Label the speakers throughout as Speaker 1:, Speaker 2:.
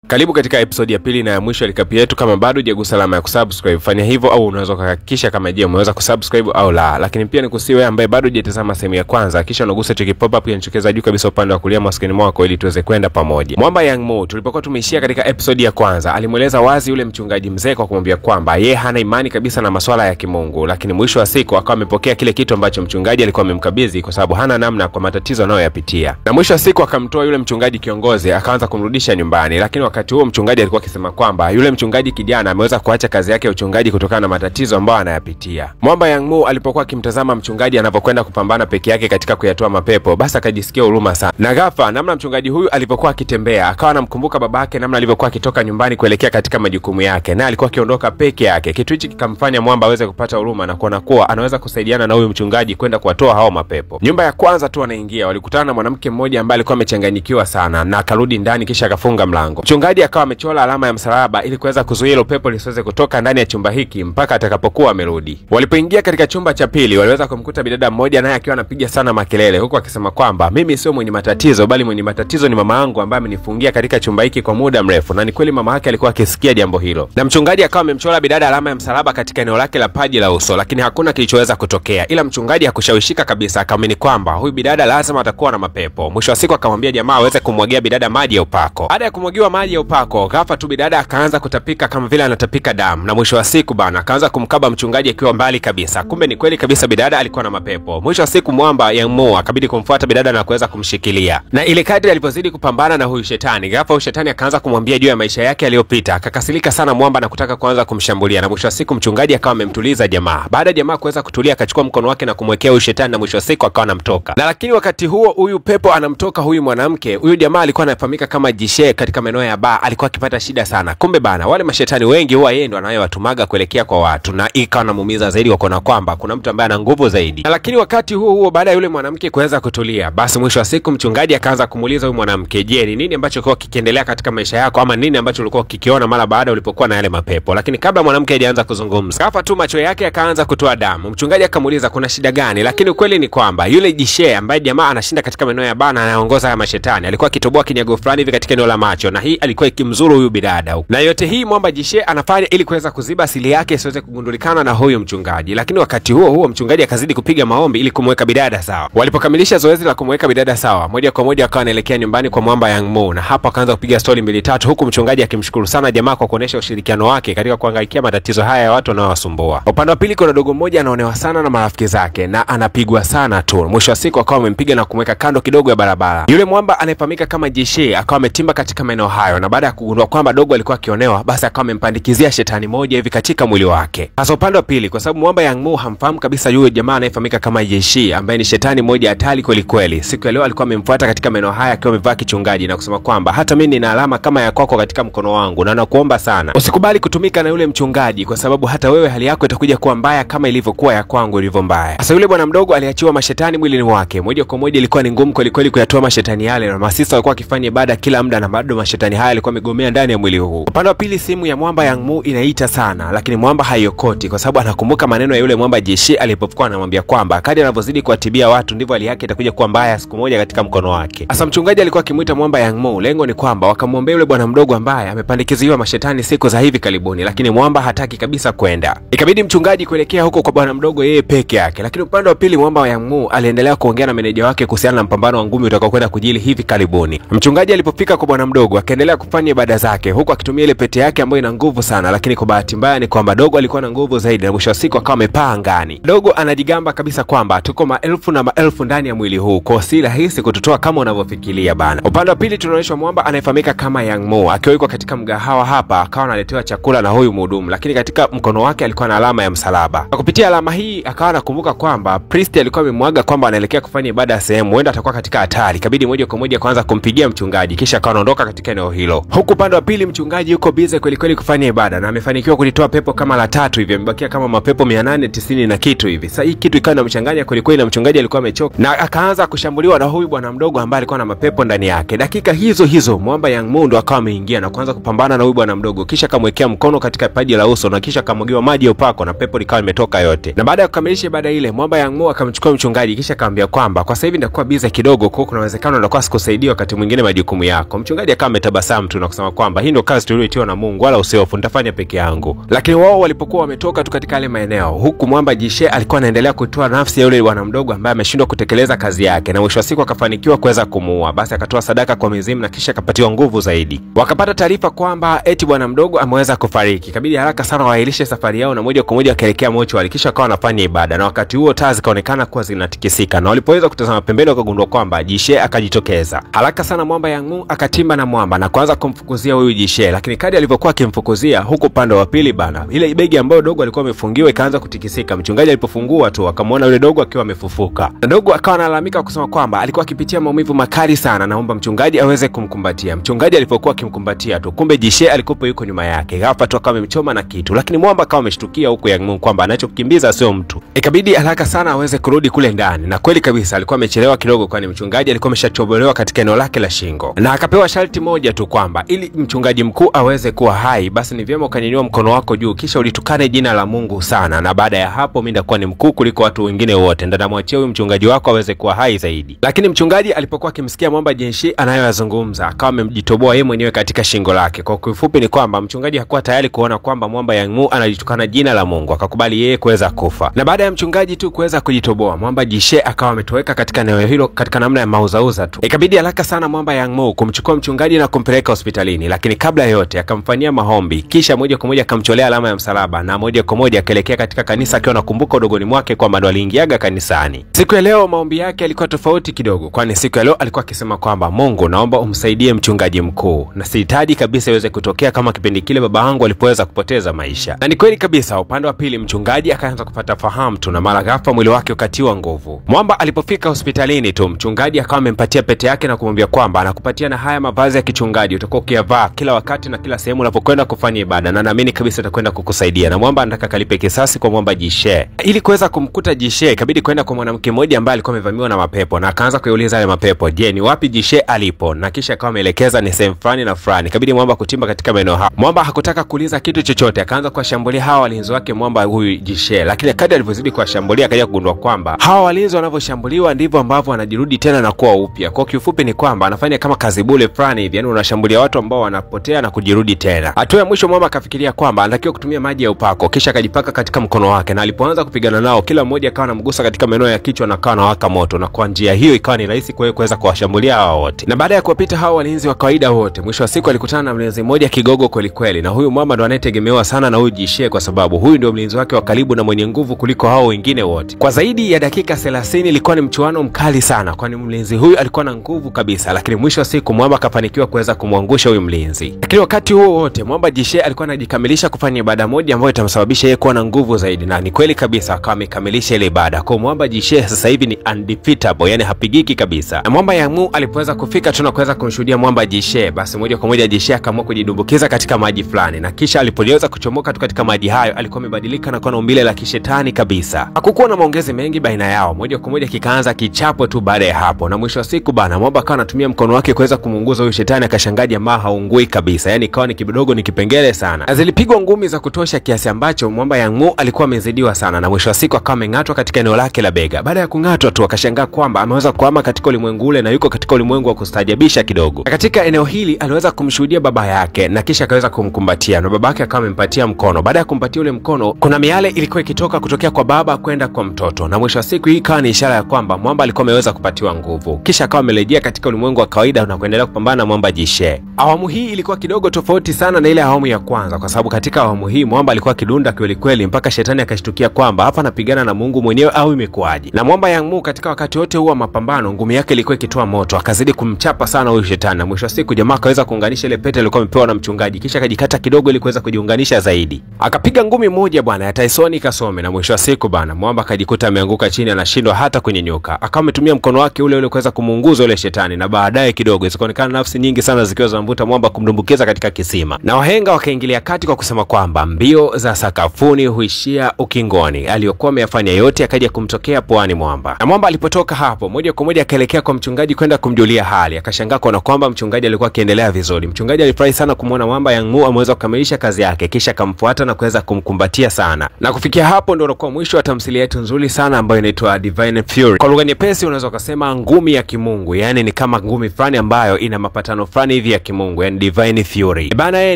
Speaker 1: Karibu katika episode ya pili na ya mwisho ya recap yetu. Kama bado hujagusa alama ya kusubscribe, fanya hivyo, au unaweza kuhakikisha kama je umeweza kusubscribe au la. Lakini pia nikusiwe ambaye bado hujatazama sehemu ya kwanza, kisha unagusa cheki pop up inachokeza juu kabisa upande wa kulia maskini mwako ili tuweze kwenda pamoja. Mwamba Young Mo, tulipokuwa tumeishia katika episode ya kwanza, alimueleza wazi yule mchungaji mzee kwa kumwambia kwamba yeye hana imani kabisa na masuala ya kimungu, lakini mwisho wa siku akawa amepokea kile kitu ambacho mchungaji alikuwa amemkabidhi kwa sababu hana namna kwa matatizo anayoyapitia. Na mwisho wa siku akamtoa yule mchungaji kiongozi akaanza kumrudisha nyumbani, lakini wakati huo mchungaji alikuwa akisema kwamba yule mchungaji kijana ameweza kuacha kazi yake ya uchungaji kutokana na matatizo ambayo anayapitia. Mwamba Young Mo alipokuwa akimtazama mchungaji anapokwenda kupambana peke yake katika kuyatoa mapepo, basi akajisikia huruma sana. Na ghafla namna mchungaji huyu alipokuwa akitembea, akawa anamkumbuka babake namna alivyokuwa akitoka nyumbani kuelekea katika majukumu yake, na alikuwa akiondoka peke yake. Kitu hichi kikamfanya Mwamba aweze kupata huruma na kuona kuwa anaweza kusaidiana na huyu mchungaji kwenda kuwatoa hao mapepo. Nyumba ya kwanza tu anaingia, walikutana na mwanamke mmoja ambaye alikuwa amechanganyikiwa sana, na akarudi ndani kisha akafunga mlango. Mchungaji akawa amechola alama ya msalaba ili kuweza kuzuia ile pepo lisiweze kutoka ndani ya chumba hiki mpaka atakapokuwa amerudi. Walipoingia katika chumba cha pili, waliweza kumkuta bidada mmoja naye akiwa anapiga sana makelele huku akisema kwamba mimi sio mwenye matatizo, bali mwenye matatizo ni mama yangu ambaye amenifungia katika chumba hiki kwa muda mrefu. Na ni kweli mama yake alikuwa akisikia jambo hilo. Na mchungaji akawa amemchora bidada alama ya msalaba katika eneo lake la paji la uso, lakini hakuna kilichoweza kutokea. Ila mchungaji hakushawishika kabisa, akaamini kwamba huyu bidada lazima atakuwa na mapepo. Mwisho wa siku akamwambia jamaa aweze kumwagia bidada maji ya upako. Baada ya kumwagiwa maji ya upako, ghafla tu bidada akaanza kutapika kama vile anatapika damu, na mwisho wa siku bana akaanza kumkaba mchungaji akiwa mbali kabisa. Kumbe ni kweli kabisa bidada alikuwa na mapepo. Mwisho wa siku Mwamba Young Mo akabidi kumfuata bidada na kuweza kumshikilia. Na ile kadri alipozidi kupambana na huyu shetani, ghafla huyu shetani akaanza kumwambia juu ya maisha yake aliyopita. Akakasirika sana Mwamba na kutaka kuanza kumshambulia, na mwisho wa siku mchungaji akawa amemtuliza jamaa. Baada ya jamaa kuweza kutulia, akachukua mkono wake na kumwekea huyu shetani, na mwisho wa siku akawa anamtoka. Na lakini wakati huo huyu pepo anamtoka huyu mwanamke, huyu jamaa alikuwa anafahamika kama Jishe katika maeneo ya bar, alikuwa akipata shida sana. Kumbe bana wale mashetani wengi huwa yeye ndo anayewatumaga kuelekea kwa watu, na ikawa anamuumiza zaidi kwa kwamba kuna mtu ambaye ana nguvu zaidi. Na lakini wakati huo baada ya yule mwanamke kuweza kutulia, basi mwisho wa siku mchungaji akaanza kumuuliza huyu mwanamke, je, ni nini ambacho kilikuwa kikiendelea katika maisha yako, ama nini ambacho ulikuwa ukikiona mara baada ulipokuwa na yale mapepo? Lakini kabla mwanamke hajaanza kuzungumza, ghafla tu macho yake yakaanza kutoa damu. Mchungaji akamuuliza kuna shida gani, lakini ukweli ni kwamba yule Jishe ambaye jamaa anashinda katika maeneo ya bana anaongoza haya mashetani alikuwa akitoboa kinyago fulani hivi katika eneo la macho, na hii alikuwa ikimzuru huyu bidada. Na yote hii Mwamba Jishe anafanya ili kuweza kuziba asili yake isiweze kugundulikana na huyo mchungaji. Lakini wakati huo mchungaji akazidi kupiga maombi ili kumweka bidada sawa. Walipokamilisha zoezi la kumweka bidada sawa, moja kwa moja akawa anaelekea nyumbani kwa Mwamba Young Mo, na hapo akaanza kupiga story mbili tatu, huku mchungaji akimshukuru sana jamaa kwa kuonesha ushirikiano wake katika kuangaikia matatizo haya ya watu wanaowasumbua. Upande wa pili kuna dogo mmoja anaonewa sana na marafiki zake na anapigwa sana tu. Mwisho wa siku akawa amempiga na kumweka kando kidogo ya barabara. Yule Mwamba anayefahamika kama Jishe akawa ametimba katika maeneo hayo, na baada ya kugundua kwamba dogo alikuwa akionewa, basi akawa amempandikizia shetani moja hivi katika mwili wake. Sasa upande wa pili, kwa sababu Mwamba Young Mo hamfahamu kabisa yule jamaa anayefahamika kama Jishe ambaye ni shetani moja hatari kweli kweli, siku ya leo alikuwa amemfuata katika maeneo haya akiwa amevaa kichungaji na kusema kwamba hata mimi nina alama kama ya kwako katika mkono wangu, na nakuomba sana usikubali kutumika na yule mchungaji, kwa sababu hata wewe hali yako itakuja kuwa mbaya kama ilivyokuwa ya kwangu ilivyo mbaya. Sasa yule bwana mdogo aliachiwa mashetani mwilini wake. Moja kwa moja ilikuwa ni ngumu kweli kweli kuyatoa mashetani yale, na masista walikuwa wakifanya ibada kila muda, na bado mashetani haya yalikuwa yamegomea ndani ya mwili huu. Upande wa pili simu ya Mwamba Young Mo inaita sana, lakini Mwamba haiokoti kwa sababu anakumbuka maneno ya yule Mwamba Jishe alipokuwa anamwambia kwamba kadri anavyozidi kuatibia watu ndivyo hali yake itakuja kuwa mbaya siku moja katika mkono wake. Sasa mchungaji alikuwa akimuita Mwamba Young Mo, lengo ni kwamba wakamwombea yule bwana mdogo ambaye amepandikiziwa mashetani siku za hivi karibuni, lakini Mwamba hataki kabisa kwenda. Ikabidi mchungaji kuelekea huko kwa bwana mdogo yeye peke yake. Lakini upande wa pili Mwamba Young Mo aliendelea kuongea na meneja wake kuhusiana na mpambano wa ngumi utakaokwenda kujili hivi karibuni. Mchungaji alipofika kwa bwana mdogo akaendelea kufanya ibada zake huku akitumia ile pete yake ambayo ina nguvu sana, lakini kwa bahati mbaya ni kwamba dogo alikuwa na nguvu zaidi, na mwisho wa siku akawa amepaa angani. Dogo anajigamba kabisa kwamba tuko maelfu na maelfu ndani ya mwili huu, kwa si rahisi kututoa kama unavyofikiria bana. Upande wa pili tunaonyeshwa Mwamba anayefahamika kama Young Mo akiwa yuko katika mgahawa hapa, akawa analetewa chakula na huyu mhudumu, lakini katika mkono wake alikuwa na alama ya msalaba. Na kupitia alama hii akawa anakumbuka kwamba priest alikuwa amemwaga kwamba anaelekea kufanya ibada ya sehemu, huenda atakuwa katika hatari. Kabidi moja kwa moja kwanza kumpigia mchungaji, kisha akawa anaondoka katika eneo hilo. Huku upande wa pili mchungaji yuko busy kweli kweli kufanya ibada, na amefanikiwa kulitoa pepo kama la 3 hivi, amebakia kama mapepo 890 na kitu hivi. Sasa hii kitu ikawa inamchanganya kweli kweli, na mchungaji alikuwa amechoka na akaanza kushambuliwa na huyu bwana mdogo ambaye alikuwa na mapepo ndani yake. Dakika hizo Mwamba Young Mo ndo akawa ameingia na kuanza kupambana na huyu bwana mdogo, kisha akamwekea mkono katika paji la uso, na kisha akamwagiwa maji ya upako na pepo likawa limetoka yote. Na baada ya kukamilisha ibada ile, Mwamba Young Mo akamchukua mchungaji, kisha akamwambia kwamba kwa sasa hivi ndakuwa busy kidogo, kwa kuna uwezekano ndakuwa sikusaidia wakati mwingine majukumu yako. Mchungaji akawa ametabasamu akatabasamu tu na kusema kwamba hii ndio kazi tuliyoitiwa na Mungu, wala usihofu, nitafanya peke yangu. Lakini wao walipokuwa wametoka tu katika yale maeneo, huku mwamba Jishe alikuwa anaendelea kutoa nafsi ya yule bwana mdogo ambaye ameshindwa kutekeleza kazi yake, na mwisho wa siku akafanikiwa kuweza kumuua. Basi akatoa sadaka kwa mizimu na kisha akapatiwa nguvu zaidi. Wakapata taarifa kwamba eti bwana mdogo ameweza kufariki. Ikabidi haraka sana waahirishe safari yao na moja kwa moja wakaelekea mochwari, kisha akawa anafanya ibada. Na wakati huo taa zikaonekana kuwa zinatikisika, na walipoweza kutazama pembeni wakagundua kwamba Jishe akajitokeza. Haraka sana mwamba Yang-mu akatimba na mwamba na kuanza kumfukuzia huyu Jishe, lakini kadri alivyokuwa akimfukuzia huko upande wa pili bana, ile begi ambayo dogo alikuwa amefungiwa ikaanza kutikisika. Mchungaji alipofungua tu akamwona yule dogo akiwa amefufuka. Na dogo akawa analalamika kusema kwamba alikuwa akipitia maumivu makali sana, naomba mchungaji aweze kumkumbatia. Mchungaji alipokuwa akimkumbatia tu, kumbe Jishe alikuwa yuko nyuma yake. Ghafla tu akawa amemchoma na kitu, lakini mwamba akawa ameshtukia huko Yang-mu kwamba anachokimbiza sio mtu. Ikabidi haraka sana aweze kurudi kule ndani, na kweli kabisa alikuwa amechelewa kidogo, kwani mchungaji alikuwa ameshachobolewa katika eneo lake la shingo. Na akapewa sharti moja tu kwamba ili mchungaji mkuu aweze kuwa hai, basi ni vyema ukanyanyua mkono wako juu kisha ulitukane jina la Mungu sana, na baada ya hapo mimi ndakuwa ni mkuu kuliko watu wengine wote, ndamwachia huyu mchungaji wako aweze kuwa hai zaidi. Lakini mchungaji alipokuwa akimsikia mwamba Jishe anayoyazungumza, akawa amejitoboa yeye mwenyewe katika shingo lake. Kwa kifupi ni kwamba mchungaji hakuwa tayari kuona kwamba mwamba Yang-mu anajitukana jina la Mungu, akakubali yeye kuweza kufa. Na baada ya mchungaji tu kuweza kujitoboa, mwamba Jishe akawa ametoweka katika eneo hilo katika namna ya mauzauza tu. Ikabidi haraka sana mwamba Yang-mu kumchukua mchungaji na kumpeleka hospitalini, lakini kabla yote akamfanyia maombi, kisha moja kwa moja akamcholea alama ya msalaba, na moja kwa moja akaelekea katika kanisa akiwa anakumbuka udogoni mwake kwamba ndo aliingiaga kanisani. Siku ya leo maombi yake yalikuwa tofauti kidogo, kwani siku ya leo alikuwa akisema kwamba Mungu, naomba umsaidie mchungaji mkuu, na sihitaji kabisa iweze kutokea kama kipindi kile baba yangu alipoweza kupoteza maisha. Na ni kweli kabisa, upande wa pili mchungaji akaanza kupata fahamu tu, na mara ghafla mwili wake ukatiwa nguvu. Mwamba alipofika hospitalini tu, mchungaji akawa amempatia pete yake na kumwambia kwamba anakupatia na haya mavazi ya kichungaji, utakuwa ukiyavaa kila wakati na kila sehemu unapokwenda kufanya ibada, na naamini kabisa itakwenda kukusaidia. Na mwamba anataka kalipe kisasi kwa mwamba Jishe. Ili kuweza kumkuta Jishe, ikabidi kwenda kwa mwanamke mmoja ambaye alikuwa amevamiwa na mapepo, na akaanza kuuliza yale mapepo, je, ni wapi Jishe alipo? Na kisha akawa ameelekeza ni sehemu fulani na fulani. Ikabidi mwamba kutimba katika maeneo hapo. Mwamba hakutaka kuuliza kitu chochote, akaanza kuwashambulia hawa walinzi wake mwamba huyu Jishe, lakini kadri alivyozidi kuwashambulia akaja kugundua kwamba hawa walinzi wanavyoshambuliwa ndivyo ambavyo wanajirudi tena na kuwa upya. Kwa kifupi ni kwamba anafanya kama kazi bure fulani hivi, yani unashambulia watu ambao wanapotea na kujirudi tena. Hatua ya mwisho mwamba akafikiria kwamba anatakiwa kutumia maji ya upako, kisha akajipaka katika mkono wake, na alipoanza kupigana nao kila mmoja akawa anamgusa katika maeneo ya kichwa na akawa anawaka moto, na kwa njia hiyo ikawa ni rahisi kuweza kuwashambulia hawa wote. Na baada ya kuwapita hawa walinzi wa kawaida wote, mwisho wa siku alikutana na mlinzi mmoja kigogo kweli kweli, na huyu mwamba ndo anayetegemewa sana na huyu Jishe kwa sababu huyu ndio mlinzi wake wa karibu na mwenye nguvu kuliko hao wengine wote. Kwa zaidi ya dakika 30 ilikuwa ni mchuano mkali sana, kwani mlinzi huyu alikuwa na nguvu kabisa, lakini mwisho wa siku mwamba akafanikiwa kuweza kumwangusha huyu mlinzi. Lakini wakati huo wote mwamba Jishe alikuwa anajikamilisha kufanya ibada moja ambayo itamsababisha yeye kuwa na nguvu zaidi, na ni kweli kabisa akawa amekamilisha ile ibada. Kwa mwamba Jishe sasa hivi ni undefeatable, yani hapigiki kabisa. Na mwamba Yang-mu alipoweza kufika tuna kuweza kumshuhudia mwamba Jishe, basi moja kwa moja Jishe akaamua kujidumbukiza katika maji fulani, na kisha alipoliweza kuchomoka tu katika maji hayo alikuwa amebadilika na kuwa na umbile la kishetani kabisa. Hakukuwa na maongezi mengi baina yao, moja kwa moja kikaanza kichapo tu baada ya hapo. Na mwisho wa siku bana, mwamba akawa anatumia mkono wake kuweza kumunguza huyu shetani, akashangaa jamaa haungui kabisa, yani ikawa ni kidogo ni kipengele sana. Na zilipigwa ngumi za kutosha kiasi ambacho mwamba Yang-mu alikuwa amezidiwa sana, na mwisho wa siku akawa ameng'atwa katika eneo lake la bega. Baada ya kung'atwa tu akashangaa kwamba ameweza kuhama katika ulimwengu ule na yuko katika ulimwengu wa kustaajabisha kidogo. Na katika eneo hili aliweza kumshuhudia baba yake, na kisha akaweza kumkumbatia, na babake akawa amempatia mkono. Baada ya kumpatia ule mkono, kuna miale ilikuwa ikitoka kutokea kwa baba kwenda kwa mtoto, na mwisho wa siku hii ikawa ni ishara ya kwamba mwamba alikuwa ameweza kupatiwa nguvu. Kisha akawa amerejea katika ulimwengu wa kawaida na kuendelea kupambana na mwamba Jishe. Awamu hii ilikuwa kidogo tofauti sana na ile awamu ya kwanza, kwa sababu katika awamu hii mwamba alikuwa kidunda kweli kweli mpaka shetani akashtukia kwamba hapa anapigana na Mungu mwenyewe au imekuaje. Na mwamba Yang-mu katika wakati wote huo mapambano, ngumi yake ilikuwa ikitoa moto, akazidi kumchapa sana huyu shetani, na mwisho wa siku jamaa akaweza kuunganisha ile pete alikuwa amepewa na mchungaji, kisha akajikata kidogo ili kuweza kujiunganisha zaidi. Akapiga ngumi moja bwana ya Tyson Kasome, na mwisho wa siku bwana mwamba akajikuta ameanguka chini, anashindwa hata kunyenyuka. Akawa ametumia mkono wake ule ule kuweza kumuunguza ule shetani, na baadaye kidogo zikaonekana nafsi nyingi sana zikiwa zinamvuta mwamba kumdumbukiza katika kisima. Na wahenga wakaingilia kati kwa kusema kwamba mbio za sakafuni huishia ukingoni. Aliyokuwa ameyafanya yote akaja kumtokea puani mwamba. Na mwamba alipotoka hapo moja kwa moja akaelekea kwa mchungaji kwenda kumjulia hali. Akashangaa kuona kwamba mchungaji alikuwa akiendelea vizuri. Mchungaji alifurahi sana kumuona mwamba Yang-mu ameweza kukamilisha kazi yake, kisha akamfuata na kuweza kumkumbatia sana. Na kufikia hapo ndio unakuwa mwisho wa tamthilia yetu nzuri sana ambayo inaitwa Divine Fury. Kwa lugha nyepesi unaweza kusema ngumi ya kimungu, yani ni kama ngumi fulani ambayo ina mapatano fulani hivi ya kimungu, yani Divine Fury. Bana,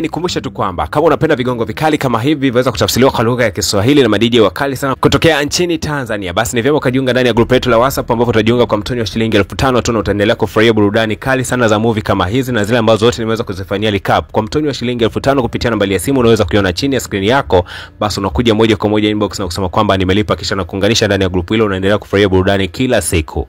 Speaker 1: nikumbusha tu kwamba kama unapenda vigongo vikali kama hivi viweza kutafsiriwa kwa lugha ya Kiswahili na madiji wakali sana kutokea nchini Tanzania, basi ni vyema ukajiunga ndani ya group letu la WhatsApp, ambapo utajiunga kwa mtoni wa shilingi 1500 tu na utaendelea kufurahia burudani kali sana za movie kama hizi na zile ambazo zote nimeweza kuzifanyia recap. Kwa mtoni wa shilingi 1500 kupitia nambari ya simu unaweza kuiona chini ya screen yako, basi unakuja moja kwa moja inbox na kusema kwamba nimelipa, kisha na kuunganisha ndani ya group hilo, unaendelea kufurahia burudani kila siku.